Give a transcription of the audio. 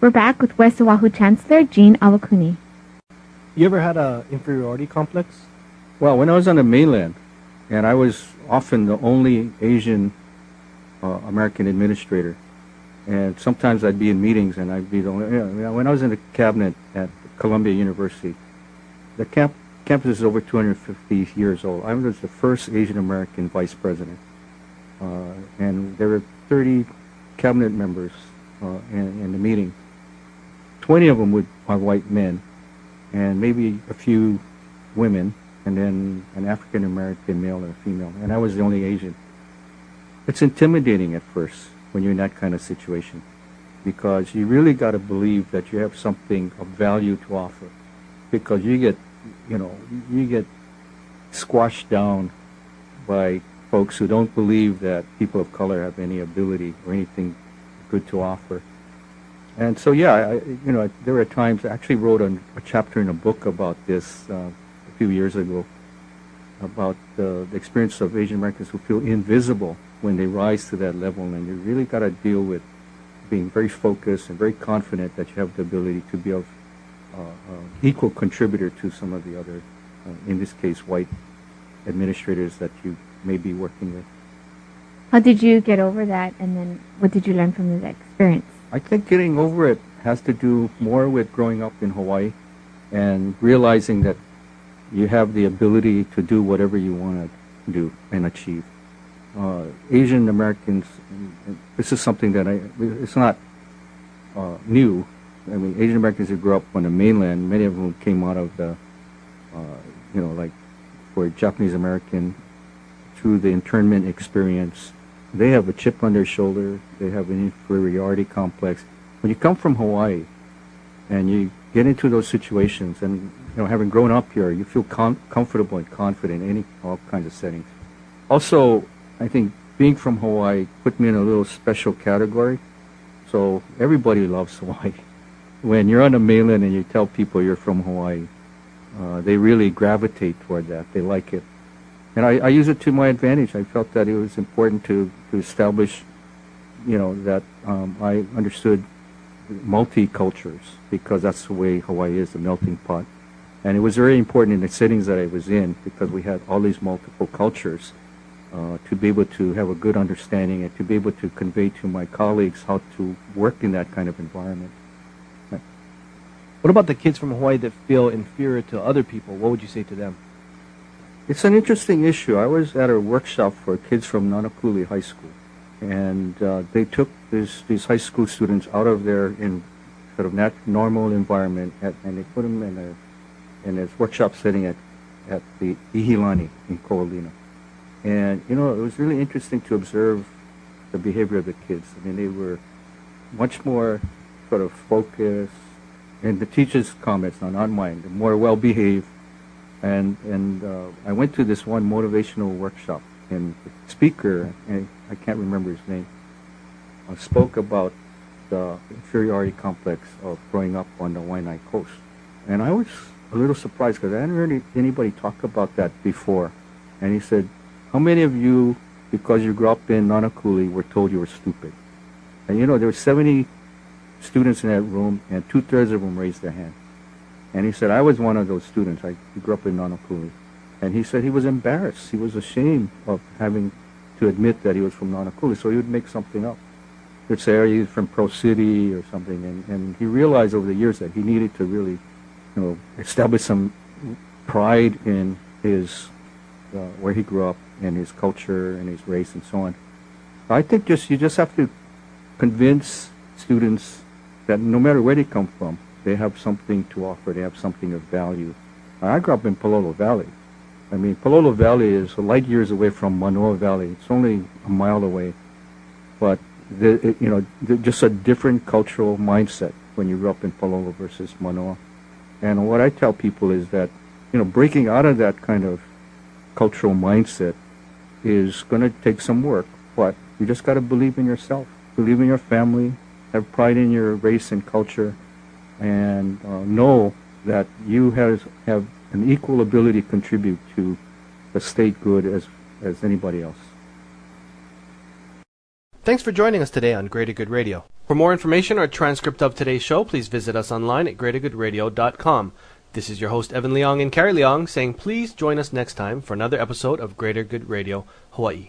We're back with West Oahu Chancellor Gene Awakuni. You ever had a inferiority complex? Well, when I was on the mainland, and I was often the only Asian American administrator, and sometimes I'd be in meetings and I'd be the only. When I was in the cabinet at Columbia University, the campus is over 250 years old. I was the first Asian American vice president, and there were 30 cabinet members in the meeting. 20 of them are white men, and maybe a few women, and then an African American male and a female, and I was the only Asian. It's intimidating at first when you're in that kind of situation, because you really got to believe that you have something of value to offer, because you get squashed down by folks who don't believe that people of color have any ability or anything good to offer. And so, yeah, there were times I actually wrote a chapter in a book about this a few years ago, about the experience of Asian Americans who feel invisible when they rise to that level, and you really got to deal with being very focused and very confident that you have the ability to be of equal contributor to some of the other, in this case, white administrators that you may be working with. How did you get over that, and then what did you learn from that experience? I think getting over it has to do more with growing up in Hawaii and realizing that you have the ability to do whatever you want to do and achieve. Asian Americans, this is something that it's not new. I mean, Asian Americans who grew up on the mainland, many of them came out of the, like for Japanese American, through the internment experience. They have a chip on their shoulder. They have an inferiority complex. When you come from Hawaii and you get into those situations, and having grown up here, you feel comfortable and confident in all kinds of settings. Also, I think being from Hawaii put me in a little special category. So everybody loves Hawaii. When you're on the mainland and you tell people you're from Hawaii, they really gravitate toward that. They like it. And I use it to my advantage. I felt that it was important to establish, that I understood multi-cultures, because that's the way Hawaii is, the melting pot. And it was very important in the settings that I was in, because we had all these multiple cultures, to be able to have a good understanding and to be able to convey to my colleagues how to work in that kind of environment. What about the kids from Hawaii that feel inferior to other people? What would you say to them? It's an interesting issue. I was at a workshop for kids from Nanakuli High School, and they took these high school students out of their sort of normal environment, and they put them in this workshop setting at the Ihilani in Ko'olina. And, it was really interesting to observe the behavior of the kids. I mean, they were much more sort of focused, and the teacher's comments, not mine, more well-behaved. And I went to this one motivational workshop, and the speaker, and I can't remember his name, spoke about the inferiority complex of growing up on the Waianae Coast. And I was a little surprised, because I hadn't heard anybody talk about that before. And he said, how many of you, because you grew up in Nanakuli, were told you were stupid? And there were 70 students in that room, and 2/3 of them raised their hand. And he said, I was one of those students. I grew up in Nanakuli. And he said he was embarrassed. He was ashamed of having to admit that he was from Nanakuli, so he would make something up. He'd say, are you from Pro City or something? And he realized over the years that he needed to really, establish some pride in his, where he grew up, and his culture and his race and so on. I think you just have to convince students that no matter where they come from, they have something to offer. They have something of value. I grew up in Palolo Valley. I mean, Palolo Valley is light years away from Manoa Valley. It's only a mile away, but just a different cultural mindset when you grew up in Palolo versus Manoa. And what I tell people is that, breaking out of that kind of cultural mindset is going to take some work, but you just got to believe in yourself, believe in your family, have pride in your race and culture, and know that you have an equal ability to contribute to the state good as anybody else. Thanks for joining us today on Greater Good Radio. For more information or a transcript of today's show, please visit us online at greatergoodradio.com. This is your host, Evan Leong and Carrie Leong, saying please join us next time for another episode of Greater Good Radio Hawaii.